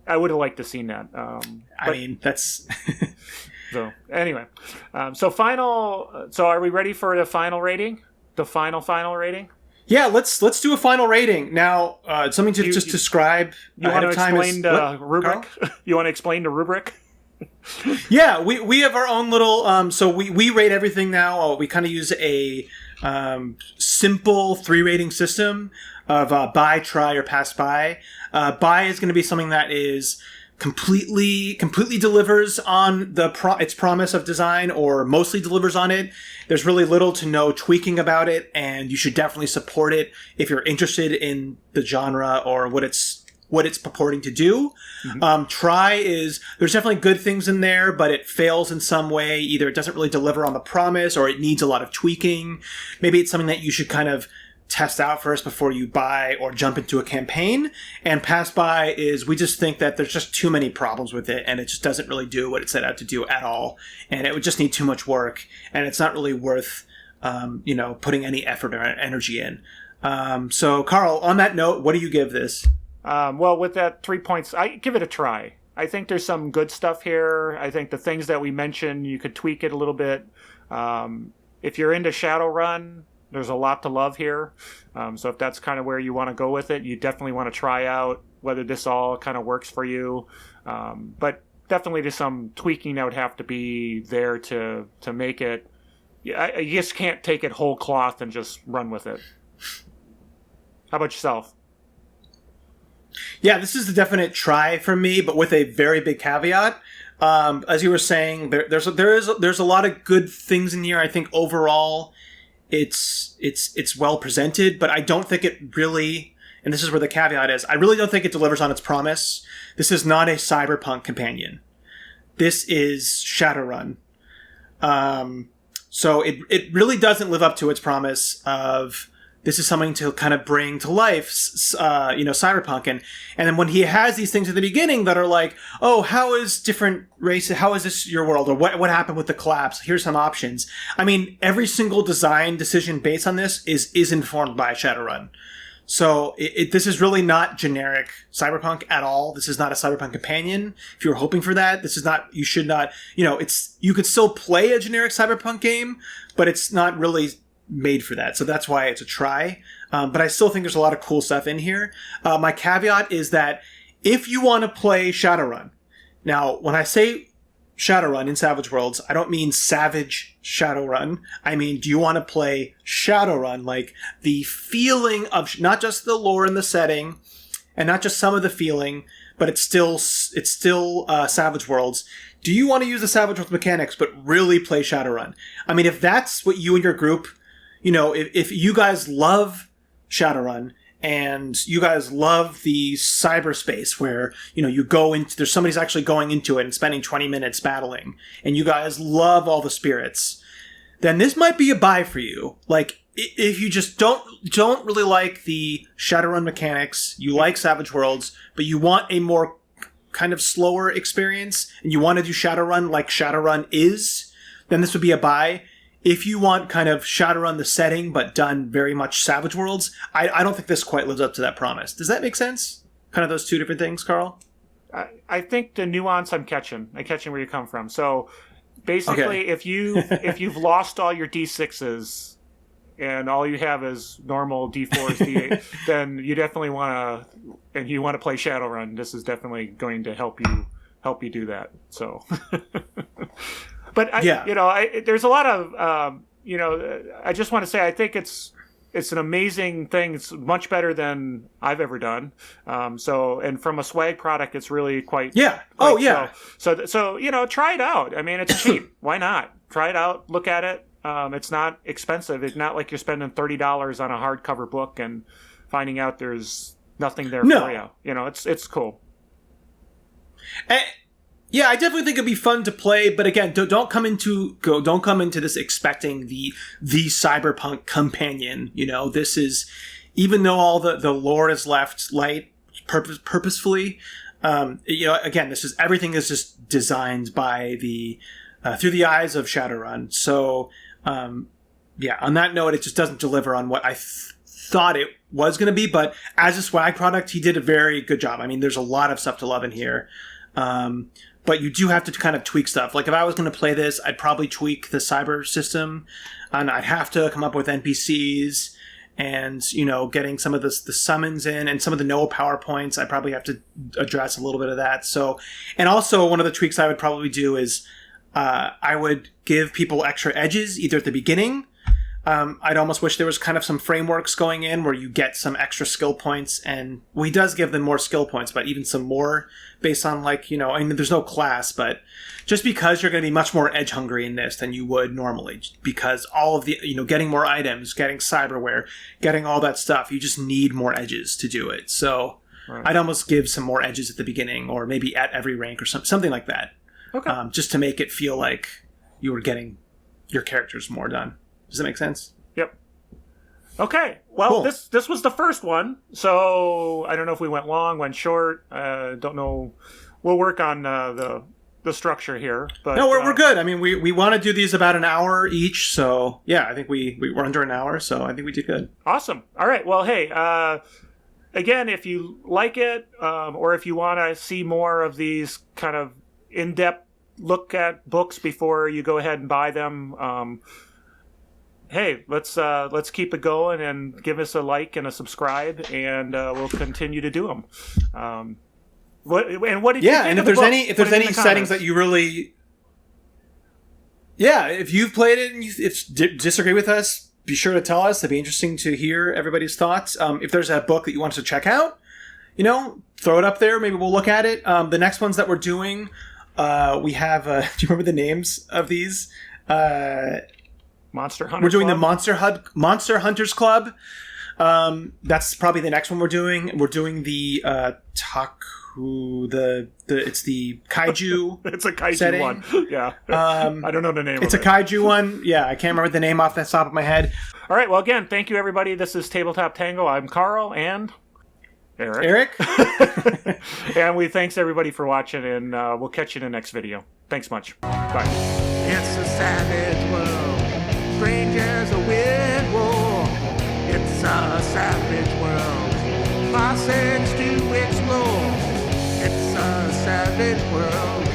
I would have liked to seen that. That's. So anyway, so are we ready for the final rating? The final rating? Yeah, let's do a final rating now. Something to just describe. You want to explain the rubric? You want to explain the rubric? Yeah, we have our own little. So we rate everything now. We kind of use a simple 3 rating system of buy, try, or pass by. Buy is going to be something that is completely delivers on its promise of design, or mostly delivers on it. There's really little to no tweaking about it, and you should definitely support it if you're interested in the genre or what it's purporting to do. Mm-hmm. Try is, there's definitely good things in there, but it fails in some way. Either it doesn't really deliver on the promise, or it needs a lot of tweaking. Maybe it's something that you should kind of test out first before you buy or jump into a campaign. And pass by is, we just think that there's just too many problems with it, and it just doesn't really do what it set out to do at all. And it would just need too much work, and it's not really worth, putting any effort or energy in. So Carl, on that note, what do you give this? Well, with that 3 points, I give it a try. I think there's some good stuff here. I think the things that we mentioned, you could tweak it a little bit. If you're into Shadowrun, there's a lot to love here. So if that's kind of where you want to go with it, you definitely want to try out whether this all kind of works for you. But definitely there's some tweaking that would have to be there to make it. You just can't take it whole cloth and just run with it. How about yourself? Yeah, this is a definite try for me, but with a very big caveat. As you were saying, there's a lot of good things in here. I think overall, it's well presented, but I don't think it really, and this is where the caveat is, I really don't think it delivers on its promise. This is not a cyberpunk companion. This is Shadowrun. So it really doesn't live up to its promise of, this is something to kind of bring to life, cyberpunk. And then when he has these things at the beginning that are like, oh, how is different races, how is this your world? Or what happened with the collapse? Here's some options. I mean, every single design decision based on this is informed by Shadowrun. So this is really not generic cyberpunk at all. This is not a cyberpunk companion. If you were hoping for that, this is not, you should not, you could still play a generic cyberpunk game, but it's not really made for that. So that's why it's a try. But I still think there's a lot of cool stuff in here. My caveat is that if you want to play Shadowrun, now when I say Shadowrun in Savage Worlds, I don't mean Savage Shadowrun. I mean, do you want to play Shadowrun? Like, the feeling of not just the lore and the setting, and not just some of the feeling, but it's still Savage Worlds. Do you want to use the Savage Worlds mechanics, but really play Shadowrun? I mean, if that's what you and your group, if you guys love Shadowrun, and you guys love the cyberspace where, you go into, there's somebody's actually going into it and spending 20 minutes battling, and you guys love all the spirits, then this might be a buy for you. Like, if you just don't really like the Shadowrun mechanics, you like Savage Worlds, but you want a more kind of slower experience, and you want to do Shadowrun like Shadowrun is, then this would be a buy. If you want kind of Shadowrun the setting, but done very much Savage Worlds, I don't think this quite lives up to that promise. Does that make sense? Kind of those two different things, Carl? I think the nuance I'm catching where you come from. So basically, if you've lost all your D6s and all you have is normal D4s, D8, then you definitely want to, and you want to play Shadowrun. This is definitely going to help you do that. So. But there's a lot of I just want to say I think it's an amazing thing. It's much better than I've ever done. And from a swag product, it's really quite So try it out. I mean, it's cheap. Why not try it out? Look at it. It's not expensive. It's not like you're spending $30 on a hardcover book and finding out there's nothing there for you. It's cool. Yeah, I definitely think it'd be fun to play, but again, don't come into this expecting the cyberpunk companion. This is, even though all the lore is left light purposefully. Again, everything is just designed by through the eyes of Shadowrun. So, on that note, it just doesn't deliver on what I thought it was going to be. But as a swag product, he did a very good job. I mean, there's a lot of stuff to love in here. But you do have to kind of tweak stuff. Like, if I was going to play this, I'd probably tweak the cyber system, and I'd have to come up with NPCs and, getting some of the summons in and some of the Noah PowerPoints. I probably have to address a little bit of that. So, and also one of the tweaks I would probably do is I would give people extra edges either at the beginning. I'd almost wish there was kind of some frameworks going in where you get some extra skill points, and he does give them more skill points, but even some more based on there's no class, but just because you're going to be much more edge hungry in this than you would normally, because all of the, getting more items, getting cyberware, getting all that stuff, you just need more edges to do it. So right. I'd almost give some more edges at the beginning, or maybe at every rank or something like that. Okay. Just to make it feel like you were getting your characters more done. Does that make sense? Yep. Okay. Well, cool. This was the first one, so I don't know if we went long, went short. Don't know. We'll work on the structure here. But no, we're good. I mean, we want to do these about an hour each, so yeah, I think we were under an hour, so I think we did good. Awesome. All right. Well, hey, again, if you like it, or if you want to see more of these kind of in-depth look at books before you go ahead and buy them. Hey, let's keep it going and give us a like and a subscribe, and we'll continue to do them. What did you think and of if the there's book? any settings that you really, if you've played it and you disagree with us, be sure to tell us. It'd be interesting to hear everybody's thoughts. If there's a book that you want us to check out, throw it up there. Maybe we'll look at it. The next ones that we're doing, we have. Do you remember the names of these? Monster Hunter. We're doing Club? the Monster Hunters Club. That's probably the next one we're doing. We're doing the it's the kaiju. It's a kaiju setting. one. Yeah. I don't know the name. It's a kaiju one. Yeah, I can't remember the name off the top of my head. All right. Well, again, thank you, everybody. This is Tabletop Tango. I'm Carl and Eric. And thanks everybody for watching, and we'll catch you in the next video. Thanks much. Bye. It's a savage world. Strangers a weird war. It's a savage world. Classics to explore. It's a savage world.